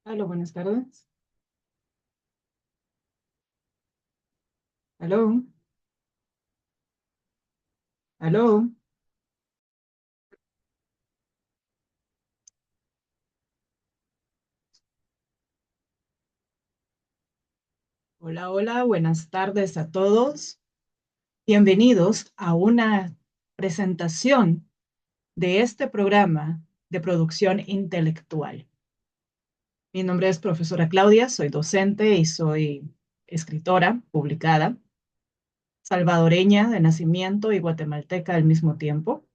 Aló, buenas tardes. Aló, aló. Hola, hola, buenas tardes a todos. Bienvenidos a una presentación de este programa de producción intelectual. Mi nombre es profesora Claudia, soy docente y soy escritora publicada, salvadoreña de nacimiento y guatemalteca al mismo tiempo.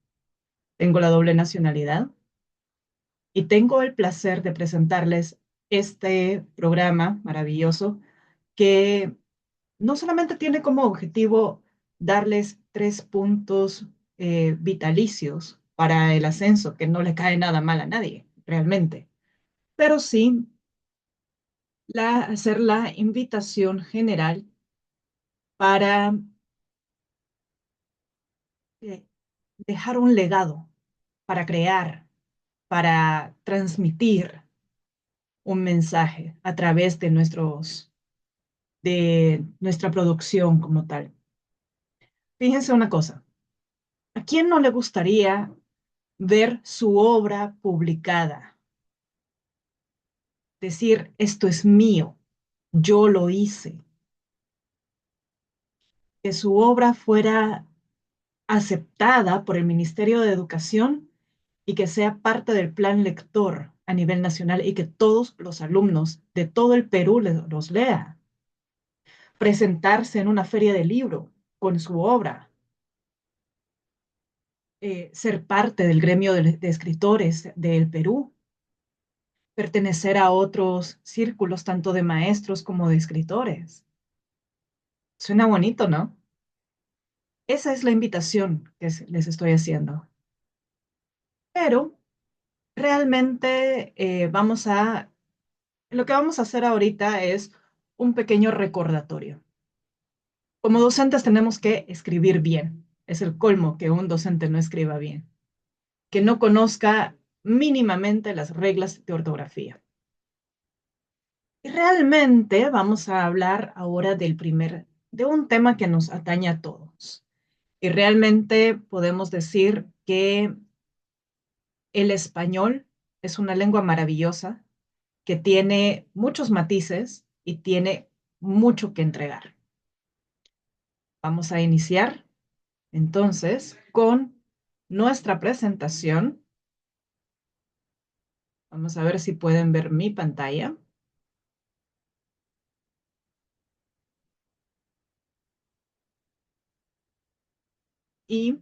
Tengo la doble nacionalidad y tengo el placer de presentarles este programa maravilloso que no solamente tiene como objetivo darles 3 puntos vitalicios para el ascenso, que no le cae nada mal a nadie, realmente, pero sí hacer la invitación general para eh, dejar un legado, para crear, para transmitir un mensaje a través de nuestra producción como tal. Fíjense una cosa, ¿a quién no le gustaría ver su obra publicada? Decir, esto es mío, yo lo hice, que su obra fuera aceptada por el Ministerio de Educación y que sea parte del plan lector a nivel nacional y que todos los alumnos de todo el Perú los lea. Presentarse en una feria de libro con su obra, ser parte del gremio de escritores del Perú, pertenecer a otros círculos, tanto de maestros como de escritores. Suena bonito, ¿no? Esa es la invitación que les estoy haciendo. Pero realmente lo que vamos a hacer ahorita es un pequeño recordatorio. Como docentes tenemos que escribir bien. Es el colmo que un docente no escriba bien, que no conozca mínimamente las reglas de ortografía. Y realmente vamos a hablar ahora de un tema que nos atañe a todos. Y realmente podemos decir que el español es una lengua maravillosa que tiene muchos matices y tiene mucho que entregar. Vamos a iniciar entonces con nuestra presentación. Vamos a ver si pueden ver mi pantalla. Y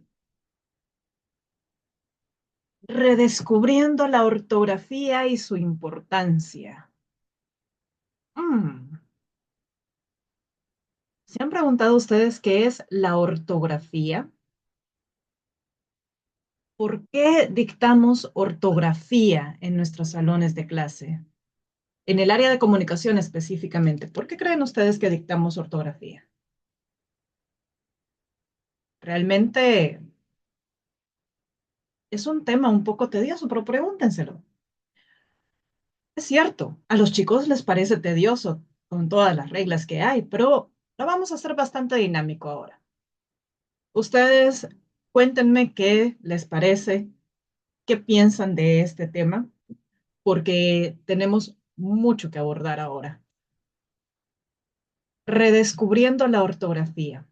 redescubriendo la ortografía y su importancia. Mm, ¿Se han preguntado ustedes qué es la ortografía? ¿Por qué dictamos ortografía en nuestros salones de clase? En el área de comunicación específicamente, ¿por qué creen ustedes que dictamos ortografía? Realmente es un tema un poco tedioso, pero pregúntenselo. Es cierto, a los chicos les parece tedioso con todas las reglas que hay, pero lo vamos a hacer bastante dinámico ahora. Ustedes cuéntenme qué les parece, qué piensan de este tema, porque tenemos mucho que abordar ahora. Redescubriendo la ortografía.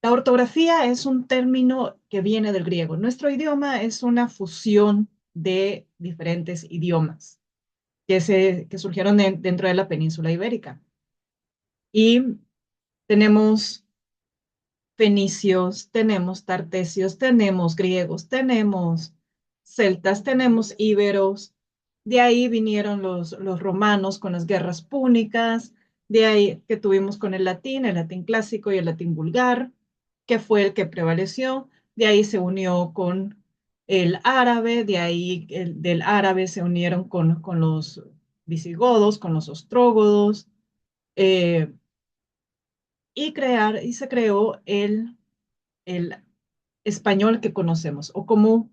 La ortografía es un término que viene del griego. Nuestro idioma es una fusión de diferentes idiomas que surgieron dentro de la península ibérica. Y tenemos fenicios, tenemos tartesios, tenemos griegos, tenemos celtas, tenemos íberos. De ahí vinieron los romanos con las guerras púnicas, de ahí que tuvimos con el latín clásico y el latín vulgar, que fue el que prevaleció. De ahí se unió con el árabe, de ahí del árabe se unieron con los visigodos, con los ostrógodos. eh, y se creó el español que conocemos, o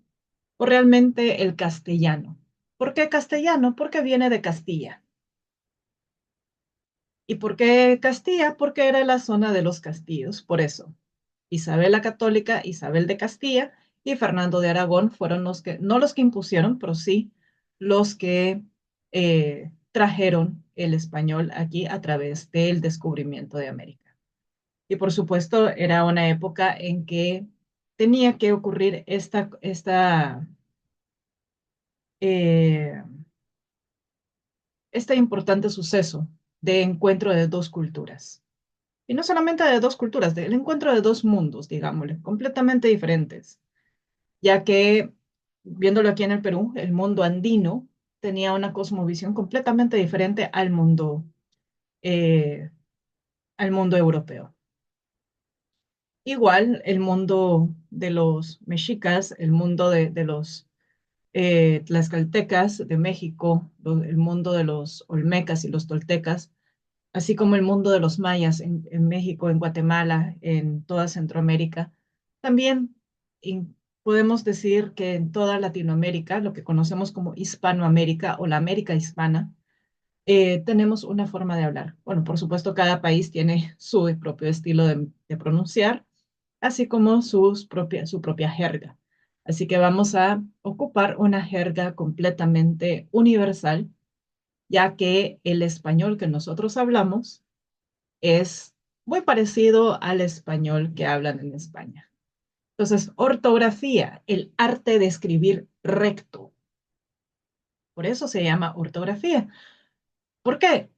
realmente el castellano. ¿Por qué castellano? Porque viene de Castilla. ¿Y por qué Castilla? Porque era la zona de los castillos, por eso. Isabel la Católica, Isabel de Castilla y Fernando de Aragón fueron los que, no los que impusieron, pero sí los que trajeron el español aquí a través del descubrimiento de América. Y por supuesto, era una época en que tenía que ocurrir eh, este importante suceso de encuentro de dos culturas. Y no solamente de dos culturas, del encuentro de dos mundos, digámosle, completamente diferentes, ya que, viéndolo aquí en el Perú, el mundo andino tenía una cosmovisión completamente diferente eh, al mundo europeo. Igual, el mundo de los mexicas, el mundo de los tlaxcaltecas de México, el mundo de los olmecas y los toltecas, así como el mundo de los mayas en México, en Guatemala, en toda Centroamérica. También podemos decir que en toda Latinoamérica, lo que conocemos como Hispanoamérica o la América hispana, tenemos una forma de hablar. Bueno, por supuesto, cada país tiene su propio estilo de pronunciar, así como su propia jerga. Así que vamos a ocupar una jerga completamente universal, ya que el español que nosotros hablamos es muy parecido al español que hablan en España. Entonces, ortografía, el arte de escribir recto. Por eso se llama ortografía. ¿Por qué?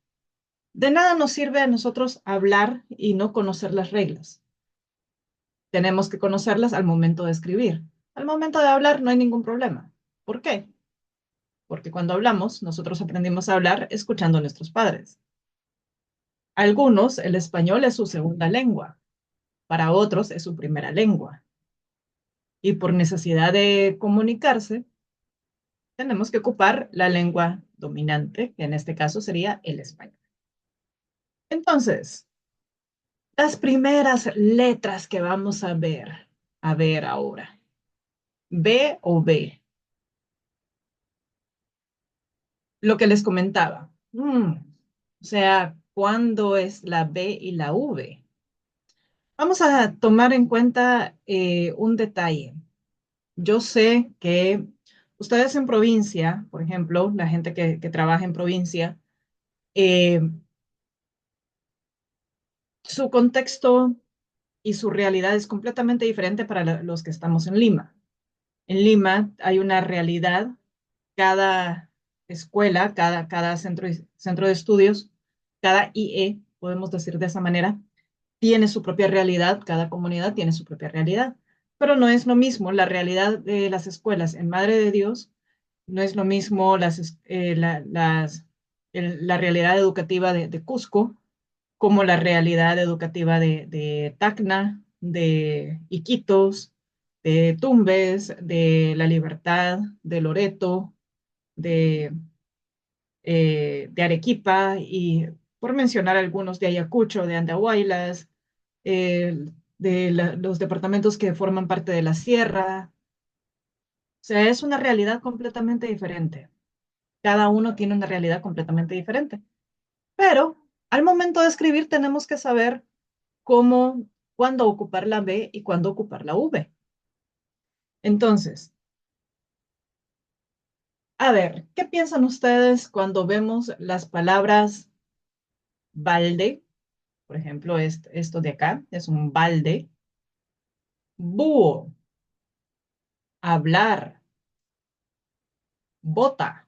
De nada nos sirve a nosotros hablar y no conocer las reglas. Tenemos que conocerlas al momento de escribir. Al momento de hablar no hay ningún problema. ¿Por qué? Porque cuando hablamos, nosotros aprendimos a hablar escuchando a nuestros padres. Algunos, el español es su segunda lengua, para otros es su primera lengua. Y por necesidad de comunicarse, tenemos que ocupar la lengua dominante, que en este caso sería el español. Entonces, las primeras letras que vamos a ver ahora, B o B, lo que les comentaba. O sea, ¿cuándo es la B y la V? Vamos a tomar en cuenta un detalle. Yo sé que ustedes en provincia, por ejemplo, la gente que trabaja en provincia, eh, su contexto y su realidad es completamente diferente para los que estamos en Lima. En Lima hay una realidad, cada escuela, cada centro de estudios, cada IE, podemos decir de esa manera, tiene su propia realidad, cada comunidad tiene su propia realidad, pero no es lo mismo la realidad de las escuelas en Madre de Dios, no es lo mismo la realidad educativa de Cusco como la realidad educativa de Tacna, de Iquitos, de Tumbes, de La Libertad, de Loreto, de, de Arequipa y por mencionar algunos de Ayacucho, de Andahuaylas, los departamentos que forman parte de la sierra. O sea, es una realidad completamente diferente. Cada uno tiene una realidad completamente diferente. Pero al momento de escribir tenemos que saber cómo, cuándo ocupar la B y cuándo ocupar la V. Entonces, a ver, ¿qué piensan ustedes cuando vemos las palabras balde? Por ejemplo, esto de acá es un balde. Búho, hablar, bota,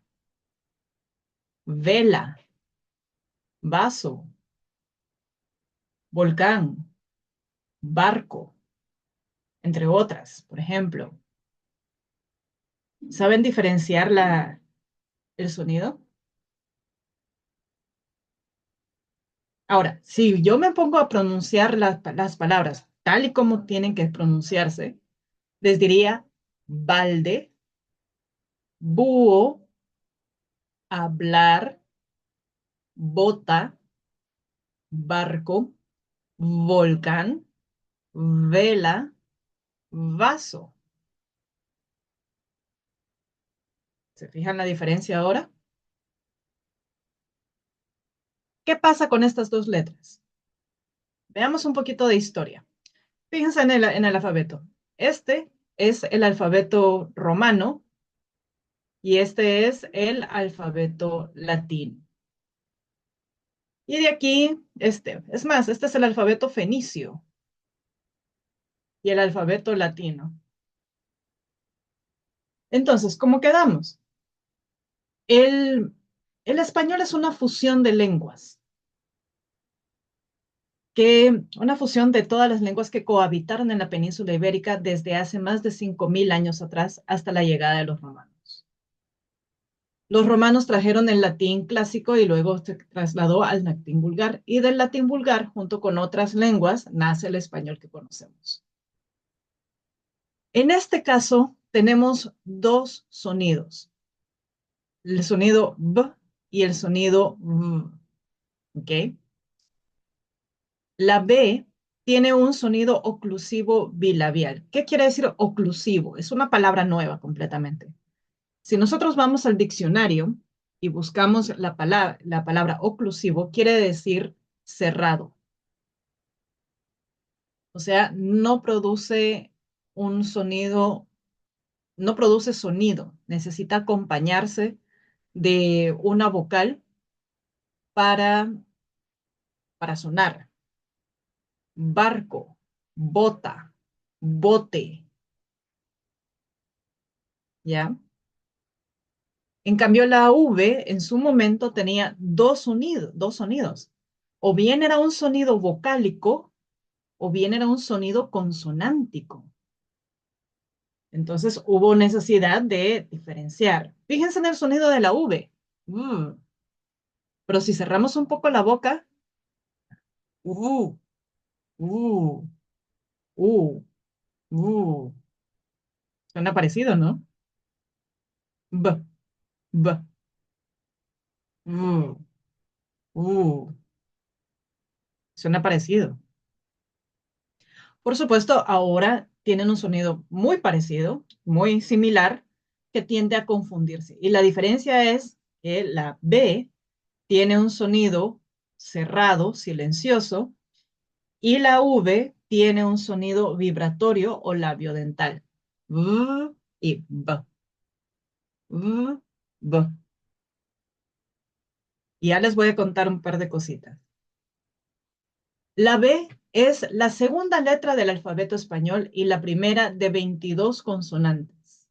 vela, vaso, volcán, barco, entre otras, por ejemplo. ¿Saben diferenciar el sonido? Ahora, si yo me pongo a pronunciar las palabras tal y como tienen que pronunciarse, les diría balde, búho, hablar, bota, barco, volcán, vela, vaso. ¿Se fijan la diferencia ahora? ¿Qué pasa con estas dos letras? Veamos un poquito de historia. Fíjense en el alfabeto. Este es el alfabeto romano y este es el alfabeto latino. Y de aquí, es más, este es el alfabeto fenicio y el alfabeto latino. Entonces, ¿cómo quedamos? El español es una fusión de lenguas, una fusión de todas las lenguas que cohabitaron en la península ibérica desde hace más de 5.000 años atrás hasta la llegada de los romanos. Los romanos trajeron el latín clásico y luego se trasladó al latín vulgar, y del latín vulgar, junto con otras lenguas, nace el español que conocemos. En este caso, tenemos dos sonidos, el sonido B y el sonido V. ¿Ok? La B tiene un sonido oclusivo bilabial. ¿Qué quiere decir oclusivo? Es una palabra nueva completamente. Si nosotros vamos al diccionario y buscamos la palabra oclusivo, quiere decir cerrado. O sea, no produce un sonido, no produce sonido. Necesita acompañarse de una vocal para, para sonar. Barco, bota, bote, ¿ya? En cambio, la V en su momento tenía dos sonidos. O bien era un sonido vocálico o bien era un sonido consonántico. Entonces hubo necesidad de diferenciar. Fíjense en el sonido de la V. Mm. Pero si cerramos un poco la boca, uh, uh, uh, uh, suena parecido, ¿no? B, b, uh, uh, suena parecido. Por supuesto, ahora tienen un sonido muy parecido, muy similar, que tiende a confundirse. Y la diferencia es que la B tiene un sonido cerrado, silencioso, y la V tiene un sonido vibratorio o labiodental. V y B. V, B. Y ya les voy a contar un par de cositas. La B es la segunda letra del alfabeto español y la primera de 22 consonantes.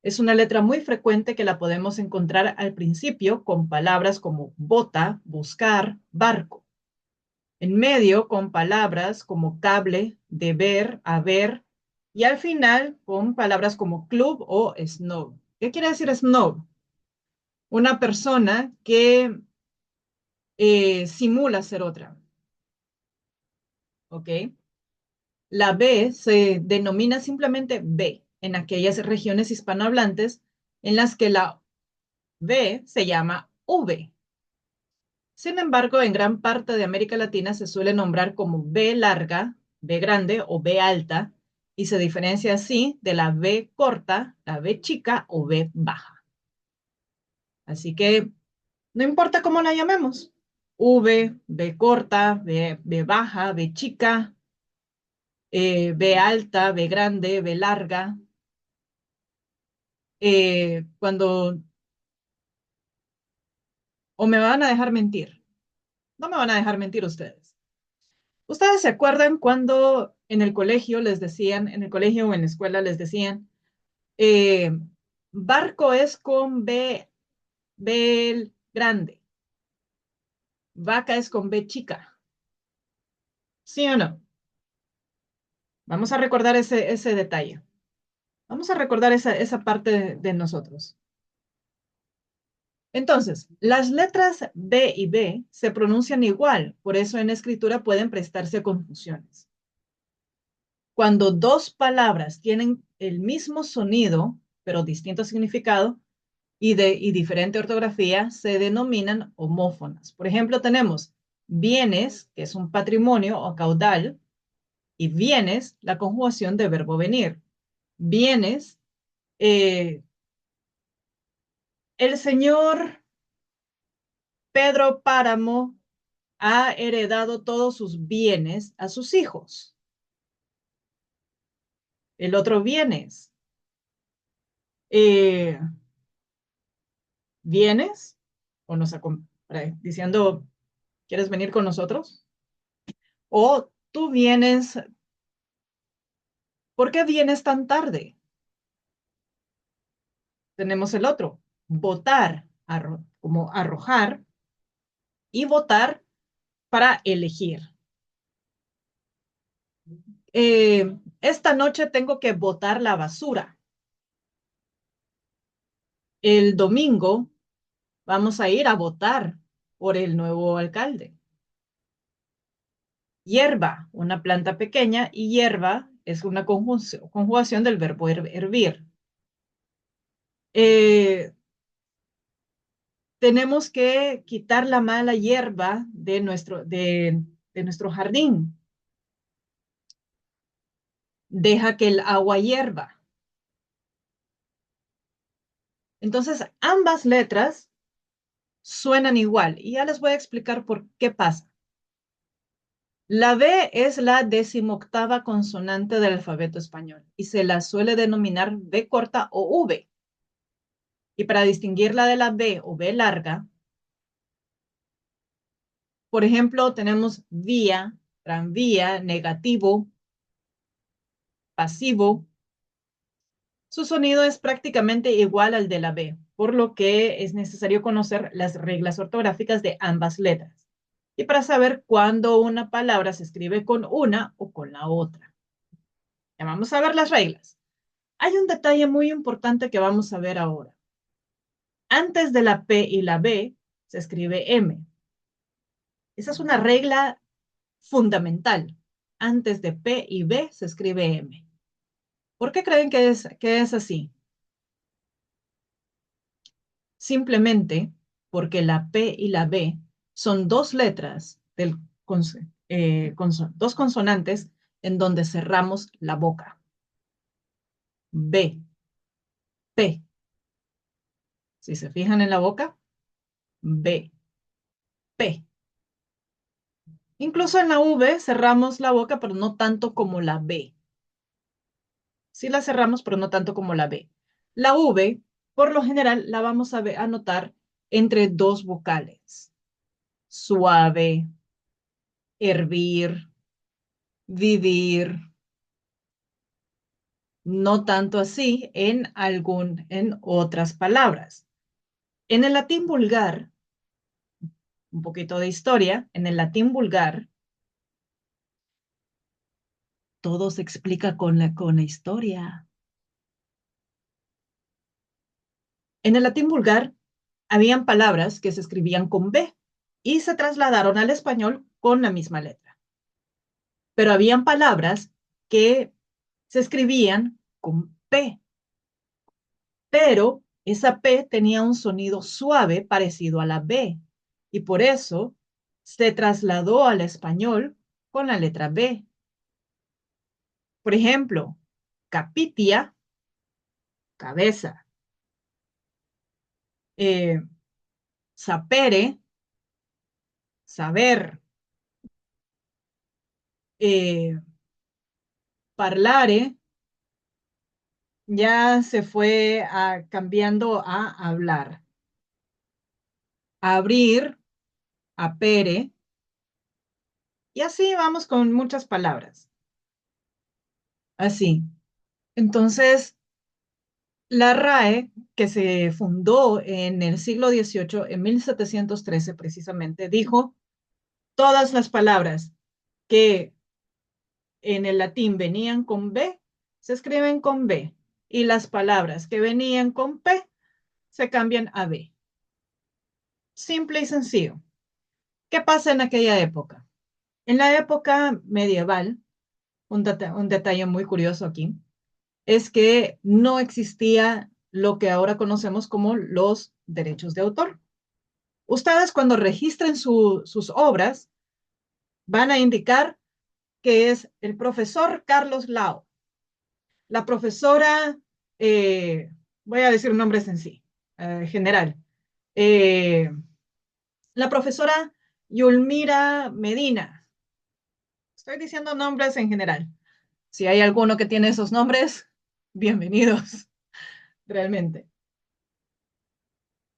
Es una letra muy frecuente que la podemos encontrar al principio con palabras como bota, buscar, barco. En medio con palabras como cable, deber, haber. Y al final con palabras como club o snob. ¿Qué quiere decir snob? Una persona que simula ser otra. ¿Ok? La B se denomina simplemente B en aquellas regiones hispanohablantes en las que la B se llama V. Sin embargo, en gran parte de América Latina se suele nombrar como B larga, B grande o B alta, y se diferencia así de la B corta, la B chica o B baja. Así que no importa cómo la llamemos, V, B corta, B baja, B chica, B alta, B grande, B larga. Cuando, o me van a dejar mentir, no me van a dejar mentir ustedes. ¿Ustedes se acuerdan cuando en el colegio les decían, en el colegio o en la escuela les decían, eh, barco es con B, B grande, vaca es con B chica? ¿Sí o no? Vamos a recordar ese detalle. Vamos a recordar esa parte de nosotros. Entonces, las letras B y B se pronuncian igual, por eso en escritura pueden prestarse a confusiones. Cuando dos palabras tienen el mismo sonido, pero distinto significado y diferente ortografía, se denominan homófonas. Por ejemplo, tenemos bienes, que es un patrimonio o caudal, y vienes, la conjugación de verbo venir. Vienes, eh, El señor Pedro Páramo ha heredado todos sus bienes a sus hijos. El otro bienes. Eh, ¿Vienes? O nos diciendo, ¿quieres venir con nosotros? O tú vienes, ¿por qué vienes tan tarde? Tenemos el otro, votar, como arrojar, y votar para elegir. Esta noche tengo que botar la basura. El domingo vamos a ir a votar por el nuevo alcalde. Hierba, una planta pequeña, y hierba es una conjugación del verbo hervir. Eh, Tenemos que quitar la mala hierba de nuestro jardín. Deja que el agua hierva. Entonces, ambas letras suenan igual y ya les voy a explicar por qué pasa. La B es la decimoctava consonante del alfabeto español y se la suele denominar B corta o V. Y para distinguirla de la B o B larga, por ejemplo, tenemos vía, tranvía, negativo, pasivo. Su sonido es prácticamente igual al de la B, por lo que es necesario conocer las reglas ortográficas de ambas letras. Y para saber cuándo una palabra se escribe con una o con la otra. Ya vamos a ver las reglas. Hay un detalle muy importante que vamos a ver ahora. Antes de la P y la B se escribe M. Esa es una regla fundamental. Antes de P y B se escribe M. ¿Por qué creen que es así? Simplemente porque la P y la B son dos letras, dos consonantes en donde cerramos la boca. B, P. Si se fijan en la boca, B, P. Incluso en la V cerramos la boca, pero no tanto como la B. Sí la cerramos, pero no tanto como la B. La V, por lo general, la vamos a anotar entre dos vocales. Suave, hervir, vivir. No tanto así en otras palabras. En el latín vulgar, un poquito de historia, en el latín vulgar, todo se explica con la historia. En el latín vulgar, habían palabras que se escribían con B y se trasladaron al español con la misma letra. Pero habían palabras que se escribían con P, pero esa P tenía un sonido suave parecido a la B y por eso se trasladó al español con la letra B. Por ejemplo, capitia, cabeza, eh, sapere, saber, eh, parlare, ya se fue cambiando a hablar. Abrir, apere, y así vamos con muchas palabras. Así. Entonces, la RAE, que se fundó en el siglo XVIII, en 1713 precisamente, dijo todas las palabras que en el latín venían con B, se escriben con B, y las palabras que venían con P se cambian a B. Simple y sencillo. ¿Qué pasa en aquella época? En la época medieval, un detalle muy curioso aquí, es que no existía lo que ahora conocemos como los derechos de autor. Ustedes cuando registren sus obras van a indicar que es el profesor Carlos Lao, la profesora, voy a decir nombres en sí, general. Eh, la profesora Yulmira Medina. Estoy diciendo nombres en general. Si hay alguno que tiene esos nombres, bienvenidos, realmente.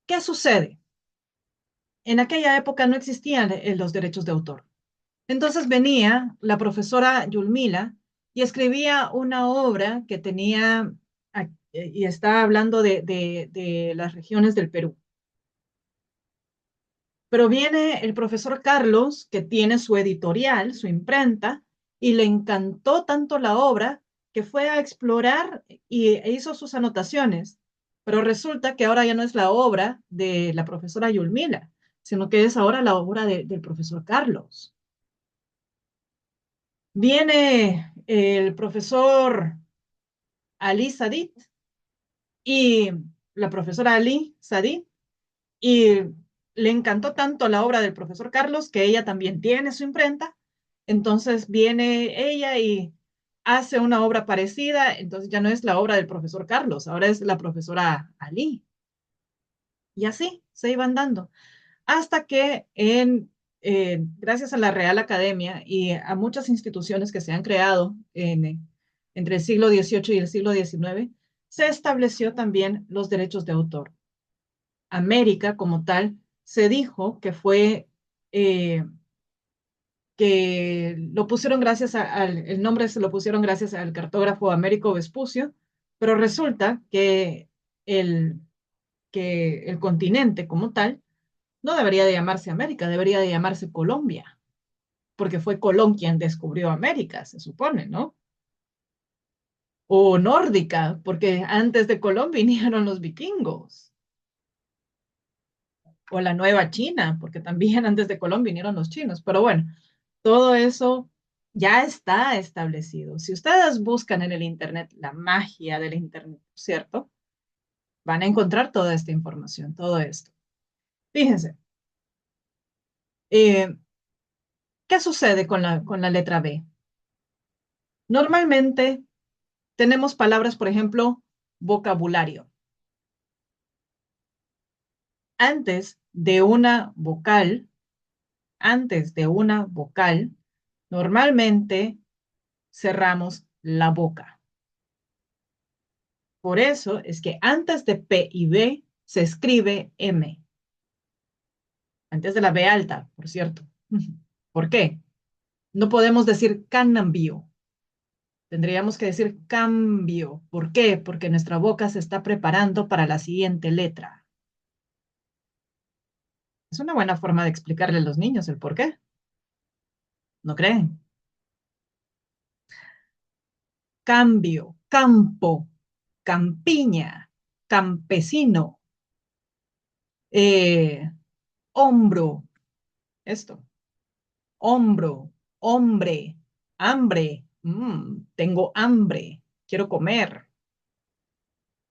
¿Qué sucede? En aquella época no existían los derechos de autor. Entonces venía la profesora Yulmila y escribía una obra que tenía, y está hablando de las regiones del Perú. Pero viene el profesor Carlos, que tiene su editorial, su imprenta, y le encantó tanto la obra que fue a explorar e hizo sus anotaciones. Pero resulta que ahora ya no es la obra de la profesora Yulmila, sino que es ahora la obra del profesor Carlos. Viene el profesor Ali Sadit y la profesora Ali Sadit y le encantó tanto la obra del profesor Carlos que ella también tiene su imprenta. Entonces viene ella y hace una obra parecida, entonces ya no es la obra del profesor Carlos, ahora es la profesora Ali. Y así se iban dando. Hasta que gracias a la Real Academia y a muchas instituciones que se han creado entre el siglo XVIII y el siglo XIX, se estableció también los derechos de autor. América como tal se dijo que fue que lo pusieron gracias al, el nombre se lo pusieron gracias al cartógrafo Américo Vespucio, pero resulta el, que el continente como tal no debería de llamarse América, debería de llamarse Colombia, porque fue Colón quien descubrió América, se supone, ¿no? O nórdica, porque antes de Colón vinieron los vikingos. O la Nueva China, porque también antes de Colón vinieron los chinos. Pero bueno, todo eso ya está establecido. Si ustedes buscan en el Internet la magia del Internet, ¿cierto? Van a encontrar toda esta información, todo esto. Fíjense, eh, ¿qué sucede con la letra B? Normalmente tenemos palabras, por ejemplo, vocabulario. Antes de una vocal, antes de una vocal, normalmente cerramos la boca. Por eso es que antes de P y B se escribe M. Antes de la B alta, por cierto. ¿Por qué? No podemos decir cambio. Tendríamos que decir cambio. ¿Por qué? Porque nuestra boca se está preparando para la siguiente letra. Es una buena forma de explicarle a los niños el por qué. ¿No creen? Cambio, campo, campiña, campesino, eh, hombro, esto, hombro, hombre, hambre, tengo hambre, quiero comer,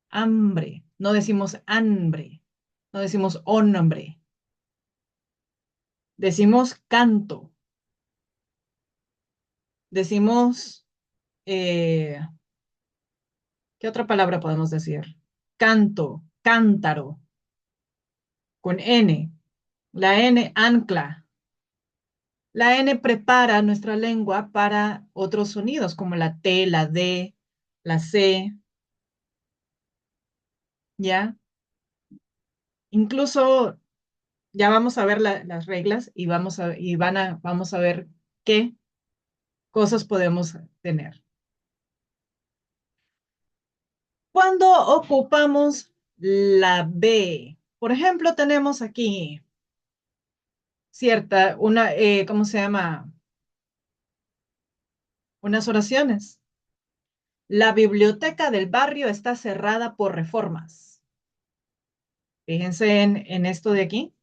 hambre. No decimos hambre, no decimos hombre, decimos canto, decimos, eh, ¿qué otra palabra podemos decir? Canto, cántaro, con N. La N ancla. La N prepara nuestra lengua para otros sonidos como la T, la D, la C, ¿ya? Incluso ya vamos a ver las reglas y vamos a ver qué cosas podemos tener. Cuando ocupamos la B, por ejemplo, tenemos aquí ¿cómo se llama? Unas oraciones. La biblioteca del barrio está cerrada por reformas. Fíjense en esto de aquí.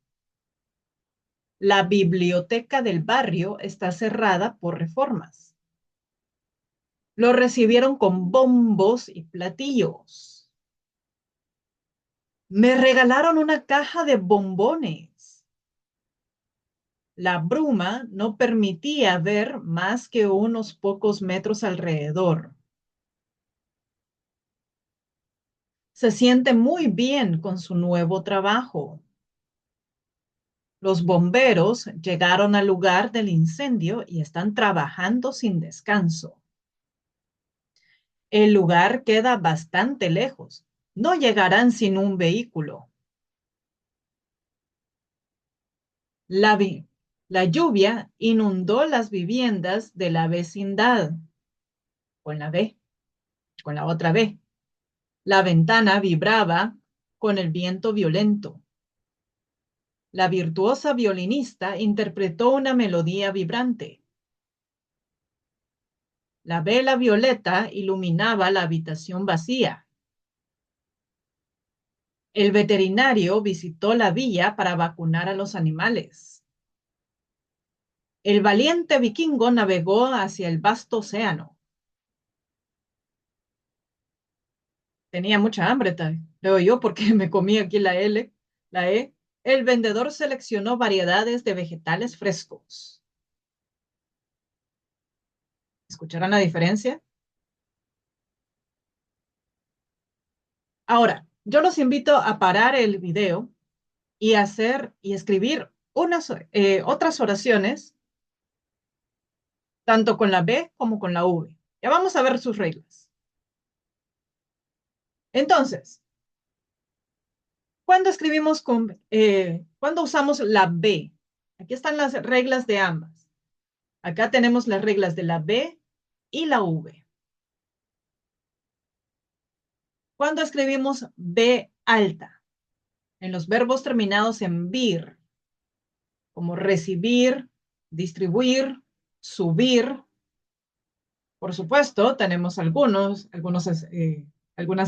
La biblioteca del barrio está cerrada por reformas. Lo recibieron con bombos y platillos. Me regalaron una caja de bombones. La bruma no permitía ver más que unos pocos metros alrededor. Se siente muy bien con su nuevo trabajo. Los bomberos llegaron al lugar del incendio y están trabajando sin descanso. El lugar queda bastante lejos. No llegarán sin un vehículo. La, vi- la lluvia inundó las viviendas de la vecindad. Con la B, con la otra B. La ventana vibraba con el viento violento. La virtuosa violinista interpretó una melodía vibrante. La vela violeta iluminaba la habitación vacía. El veterinario visitó la villa para vacunar a los animales. El valiente vikingo navegó hacia el vasto océano. Tenía mucha hambre, creo yo, porque me comí aquí la L, la E. El vendedor seleccionó variedades de vegetales frescos. ¿Escucharán la diferencia? Ahora, yo los invito a parar el video y hacer y escribir otras oraciones, tanto con la B como con la V. Ya vamos a ver sus reglas. Entonces, ¿cuándo usamos la B? Aquí están las reglas de ambas. Acá tenemos las reglas de la B y la V. ¿Cuándo escribimos B alta? En los verbos terminados en vir, como recibir, distribuir, subir. Por supuesto, tenemos algunas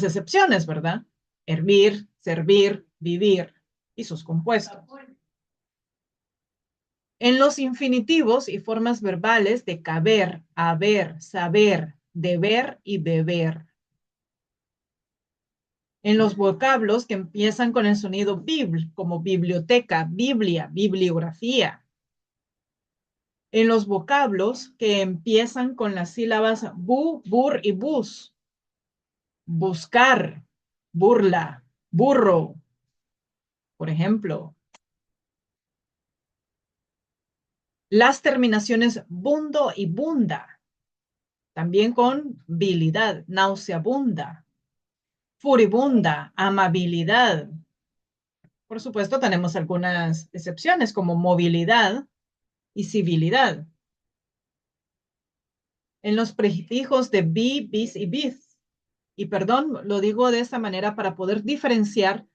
excepciones, ¿verdad? Hervir, servir, vivir y sus compuestos. En los infinitivos y formas verbales de caber, haber, saber, deber y beber. En los vocablos que empiezan con el sonido bibl, como biblioteca, biblia, bibliografía. En los vocablos que empiezan con las sílabas bu, bur y bus. Buscar, burla, burro, por ejemplo. Las terminaciones bundo y bunda, también con bilidad, nauseabunda, furibunda, amabilidad. Por supuesto, tenemos algunas excepciones como movilidad y civilidad. En los prefijos de bi, bis y biz. Y perdón, lo digo de esta manera para poder diferenciar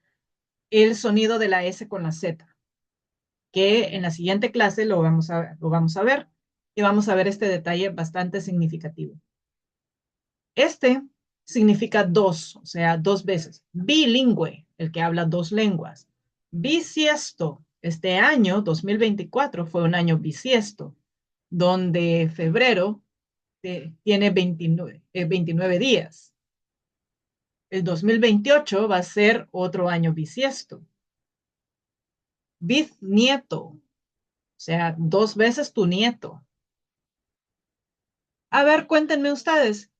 el sonido de la S con la Z, que en la siguiente clase lo vamos a ver y vamos a ver este detalle bastante significativo. Este significa dos, o sea, dos veces. Bilingüe, el que habla dos lenguas. Bisiesto, este año 2024 fue un año bisiesto, donde febrero tiene 29 días. El 2028 va a ser otro año bisiesto. Bisnieto, o sea, dos veces tu nieto. A ver, cuéntenme ustedes,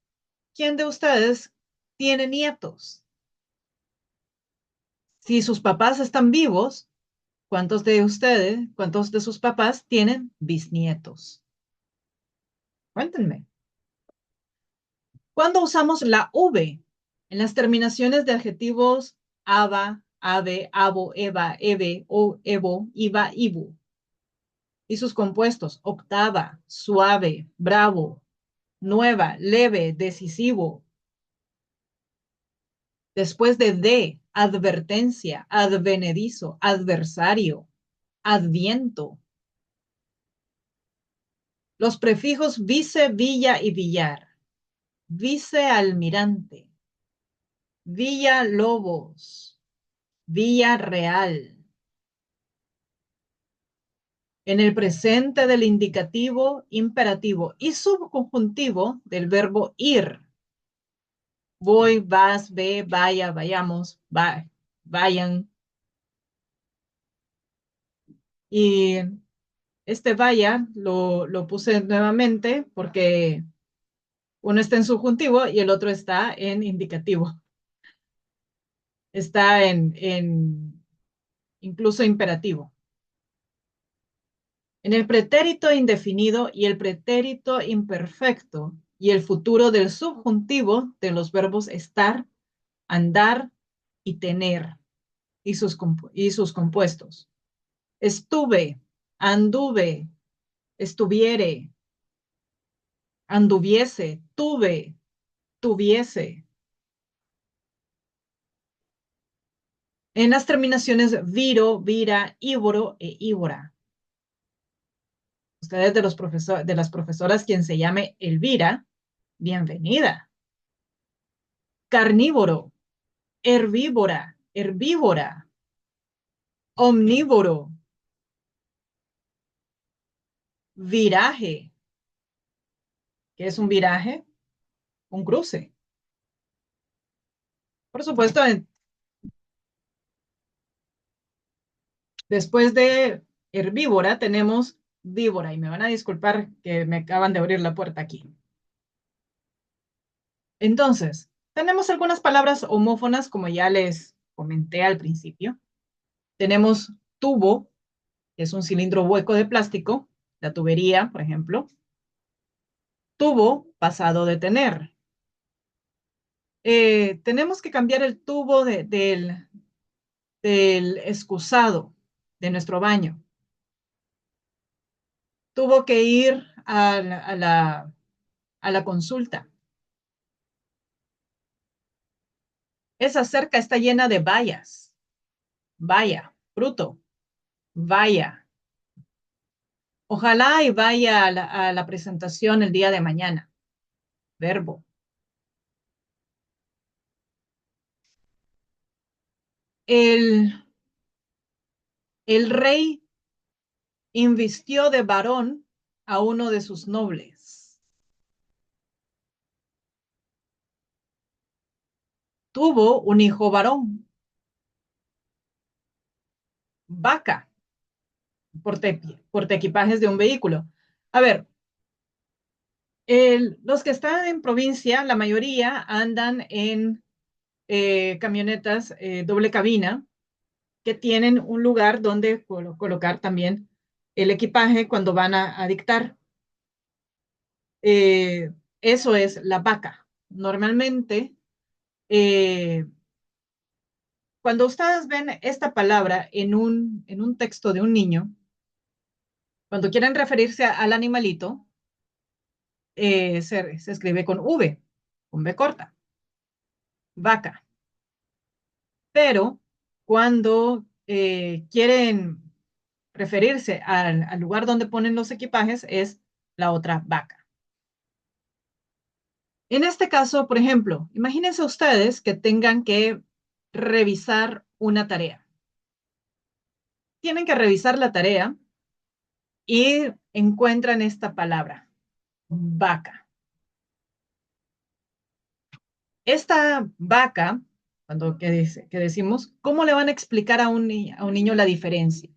¿quién de ustedes tiene nietos? Si sus papás están vivos, cuántos de sus papás tienen bisnietos? Cuéntenme. ¿Cuándo usamos la V? En las terminaciones de adjetivos aba, ave, abo, eva, eve, o, evo, iba, ibu. Y sus compuestos, octava, suave, bravo, nueva, leve, decisivo. Después de, advertencia, advenedizo, adversario, adviento. Los prefijos vice, villa y villar. Vicealmirante, Villa Lobos, Villa Real. En el presente del indicativo, imperativo y subconjuntivo del verbo ir. Voy, vas, ve, vaya, vayamos, vayan. Y este vaya lo puse nuevamente porque uno está en subjuntivo y el otro está en indicativo. Está en incluso imperativo. En el pretérito indefinido y el pretérito imperfecto y el futuro del subjuntivo de los verbos estar, andar y tener y sus compuestos. Estuve, anduve, estuviere, anduviese, tuve, tuviese. En las terminaciones viro, vira, íboro e íbora. Ustedes de las profesoras quien se llame Elvira, bienvenida. Carnívoro, herbívora, herbívora, omnívoro, viraje. ¿Qué es un viraje? Un cruce. Por supuesto, después de herbívora tenemos víbora y me van a disculpar que me acaban de abrir la puerta aquí. Entonces, tenemos algunas palabras homófonas como ya les comenté al principio. Tenemos tubo, que es un cilindro hueco de plástico, la tubería, por ejemplo. Tubo, pasado de tener. Tenemos que cambiar el tubo del excusado de nuestro baño. Tuvo que ir a la consulta. Esa cerca está llena de vallas. Vaya, fruto, vaya. Ojalá y vaya a la presentación el día de mañana. Verbo. El, el rey invistió de varón a uno de sus nobles. Tuvo un hijo varón. Vaca, portaequipajes de un vehículo. A ver, los que están en provincia, la mayoría andan en camionetas doble cabina que tienen un lugar donde colocar también el equipaje cuando van a dictar. Eso es la vaca. Normalmente, eh, cuando ustedes ven esta palabra en un texto de un niño, cuando quieren referirse al animalito, se escribe con V corta, vaca. Pero cuando quieren referirse al lugar donde ponen los equipajes, es la otra vaca. En este caso, por ejemplo, imagínense ustedes que tengan que revisar una tarea. Tienen que revisar la tarea y encuentran esta palabra, vaca. Esta vaca, que decimos, ¿cómo le van a explicar a a un niño la diferencia?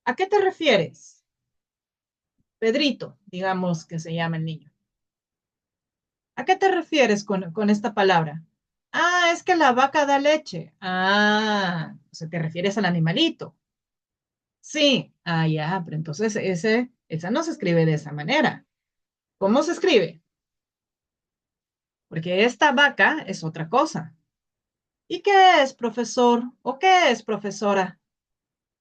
¿A qué te refieres? Pedrito, digamos que se llama el niño. ¿A qué te refieres con esta palabra? Ah, es que la vaca da leche. Ah, o sea, te refieres al animalito. Sí, ah, ya, pero entonces esa no se escribe de esa manera. ¿Cómo se escribe? Porque esta vaca es otra cosa. ¿Y qué es, profesor? ¿O qué es, profesora?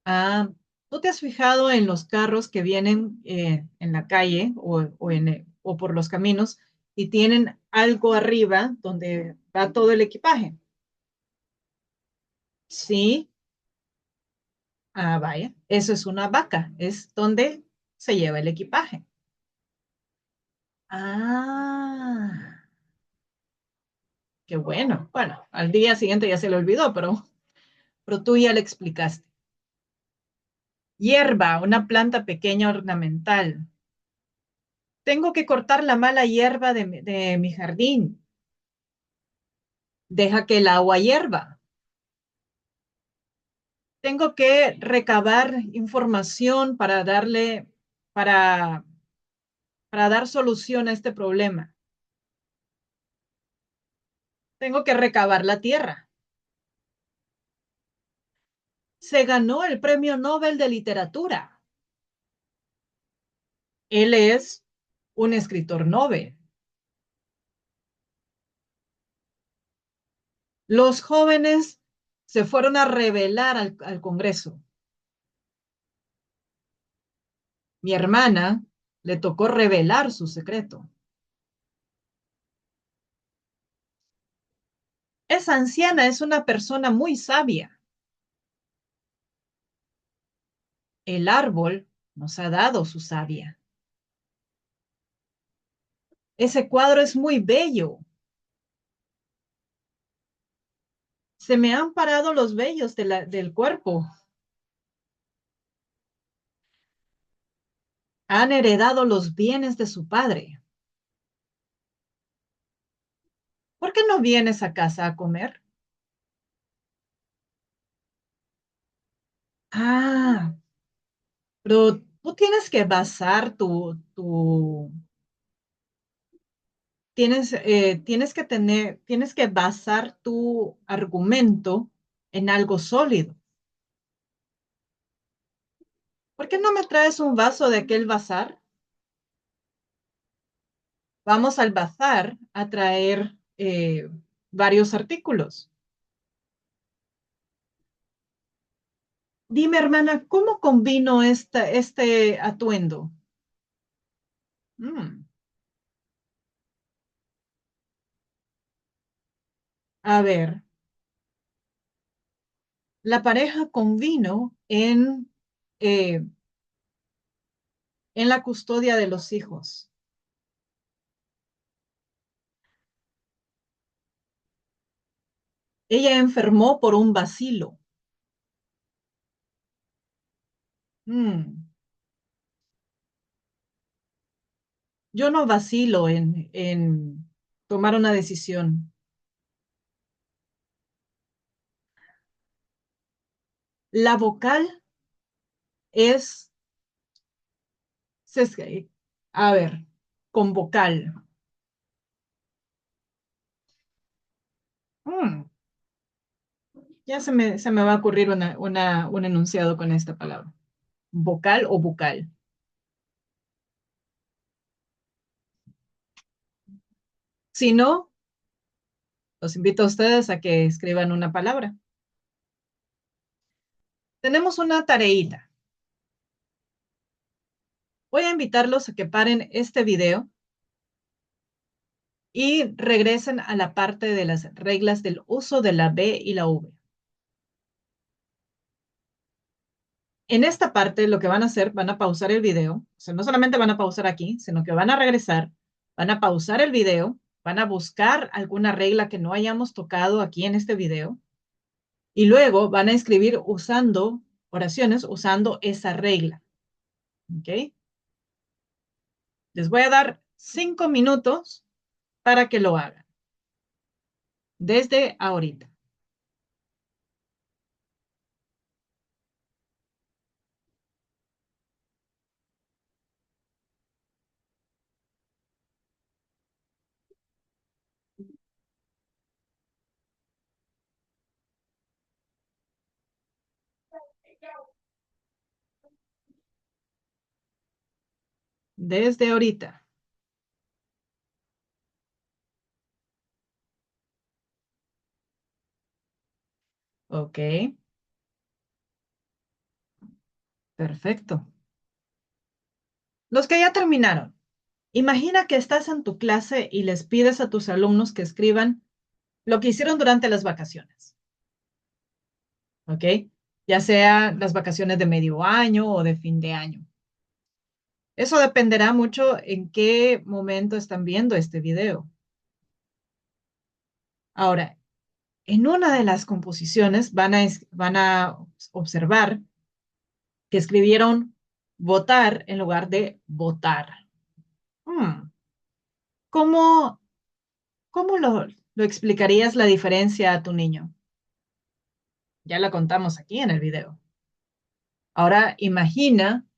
Ah, ¿tú te has fijado en los carros que vienen en la calle o por los caminos y tienen algo arriba donde va todo el equipaje? Sí, ah, vaya, eso es una vaca, es donde se lleva el equipaje. Ah, qué bueno. Bueno, al día siguiente ya se le olvidó, pero tú ya le explicaste. Hierba, una planta pequeña ornamental. Tengo que cortar la mala hierba de mi jardín. Deja que el agua hierva. Tengo que recabar información para, para dar solución a este problema. Tengo que recabar la tierra. se ganó el Premio Nobel de Literatura. Él es un escritor Nobel. Los jóvenes se fueron a rebelar al Congreso. Mi hermana le tocó revelar su secreto. Esa anciana es una persona muy sabia. El árbol nos ha dado su savia. Ese cuadro es muy bello. Se me han parado los vellos del cuerpo. Han heredado los bienes de su padre. ¿Por qué no vienes a casa a comer? Ah, pero tú tienes que basar tienes que basar tu argumento en algo sólido. ¿Por qué no me traes un vaso de aquel bazar? Vamos al bazar a traer varios artículos. Dime, hermana, ¿cómo combino este atuendo? Mm, a ver, la pareja convino eh, en la custodia de los hijos. Ella enfermó por un bacilo. Mm, yo no vacilo en tomar una decisión. La vocal es, a ver, con vocal. Mm, ya se me va a ocurrir un enunciado con esta palabra. Vocal o bucal. Si no, los invito a ustedes a que escriban una palabra. Tenemos una tareita. Voy a invitarlos a que paren este video y regresen a la parte de las reglas del uso de la B y la V. En esta parte lo que van a hacer, van a pausar el video. O sea, no solamente van a pausar aquí, sino que van a regresar, van a pausar el video, van a buscar alguna regla que no hayamos tocado aquí en este video y luego van a escribir usando oraciones, usando esa regla. ¿Ok? Les voy a dar 5 minutos para que lo hagan. Desde ahorita. Desde ahorita. Ok, perfecto. Los que ya terminaron. Imagina que estás en tu clase y les pides a tus alumnos que escriban lo que hicieron durante las vacaciones. ¿Ok? Ya sea las vacaciones de medio año o de fin de año. Eso dependerá mucho en qué momento están viendo este video. Ahora, en una de las composiciones van a observar que escribieron votar en lugar de votar. Hmm, ¿Cómo, cómo lo explicarías la diferencia a tu niño? Ya la contamos aquí en el video. Ahora imagina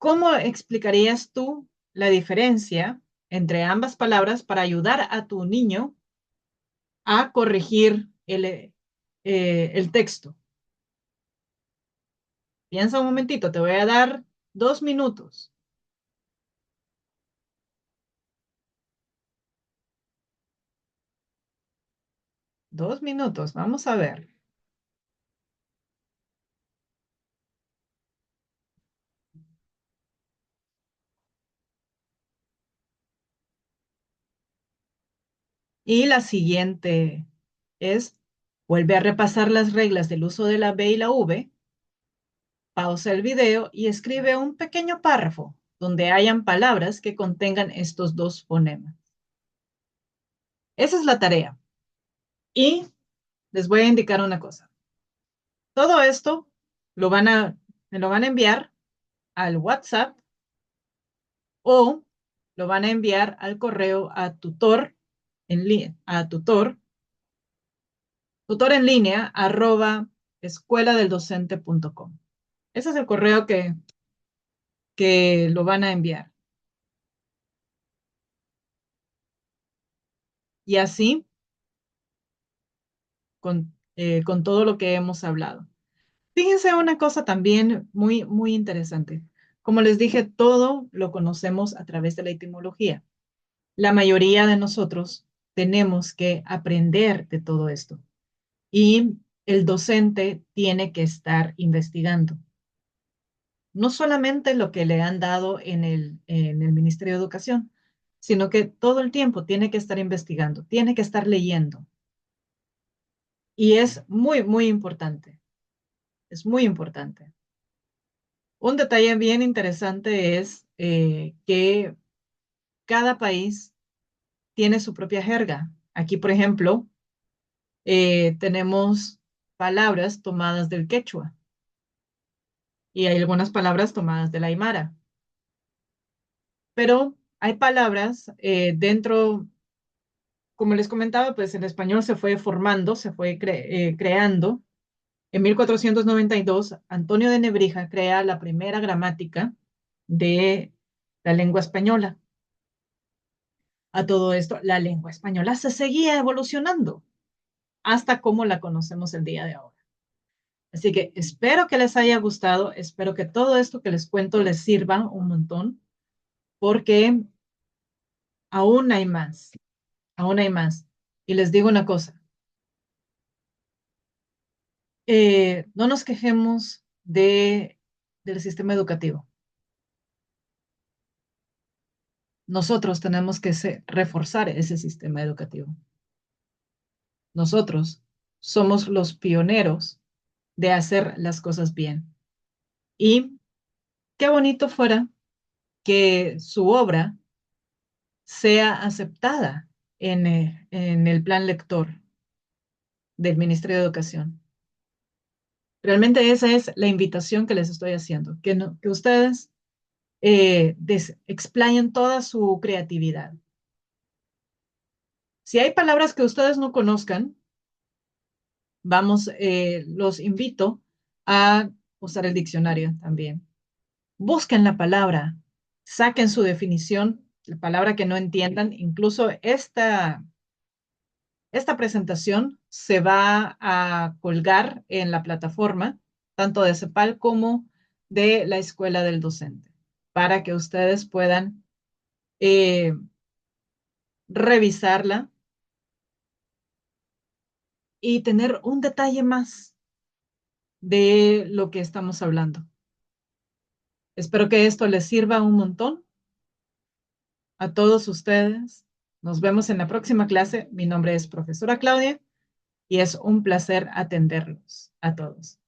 cómo explicarías tú la diferencia entre ambas palabras para ayudar a tu niño a corregir el texto. Piensa un momentito, te voy a dar 2 minutos. 2 minutos, vamos a ver. Y la siguiente es, vuelve a repasar las reglas del uso de la B y la V, pausa el video y escribe un pequeño párrafo donde hayan palabras que contengan estos dos fonemas. Esa es la tarea. Y les voy a indicar una cosa. Todo esto me lo van a enviar al WhatsApp o lo van a enviar al correo a tutor en línea @escueladeldocente.com. Ese es el correo que lo van a enviar. Y así con todo lo que hemos hablado. Fíjense una cosa también muy, muy interesante. Como les dije, todo lo conocemos a través de la etimología. La mayoría de nosotros tenemos que aprender de todo esto y el docente tiene que estar investigando. No solamente lo que le han dado en el Ministerio de Educación, sino que todo el tiempo tiene que estar investigando, tiene que estar leyendo. Y es muy, muy importante. Es muy importante. Un detalle bien interesante es que cada país tiene su propia jerga. Aquí, por ejemplo, tenemos palabras tomadas del quechua y hay algunas palabras tomadas del aymara, pero hay palabras como les comentaba, pues el español se fue formando, se fue creando. En 1492, Antonio de Nebrija crea la primera gramática de la lengua española. A todo esto, la lengua española se seguía evolucionando hasta como la conocemos el día de ahora. Así que espero que les haya gustado, espero que todo esto que les cuento les sirva un montón, porque aún hay más, aún hay más. Y les digo una cosa, no nos quejemos del sistema educativo. Nosotros tenemos que reforzar ese sistema educativo. Nosotros somos los pioneros de hacer las cosas bien. Y qué bonito fuera que su obra sea aceptada en el plan lector del Ministerio de Educación. Realmente esa es la invitación que les estoy haciendo, que ustedes explayen toda su creatividad. Si hay palabras que ustedes no conozcan, los invito a usar el diccionario también. Busquen la palabra, saquen su definición, la palabra que no entiendan. Incluso esta presentación se va a colgar en la plataforma, tanto de CEPAL como de la Escuela del Docente, para que ustedes puedan eh, revisarla y tener un detalle más de lo que estamos hablando. Espero que esto les sirva un montón a todos ustedes. Nos vemos en la próxima clase. Mi nombre es profesora Claudia y es un placer atenderlos a todos.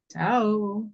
Chao.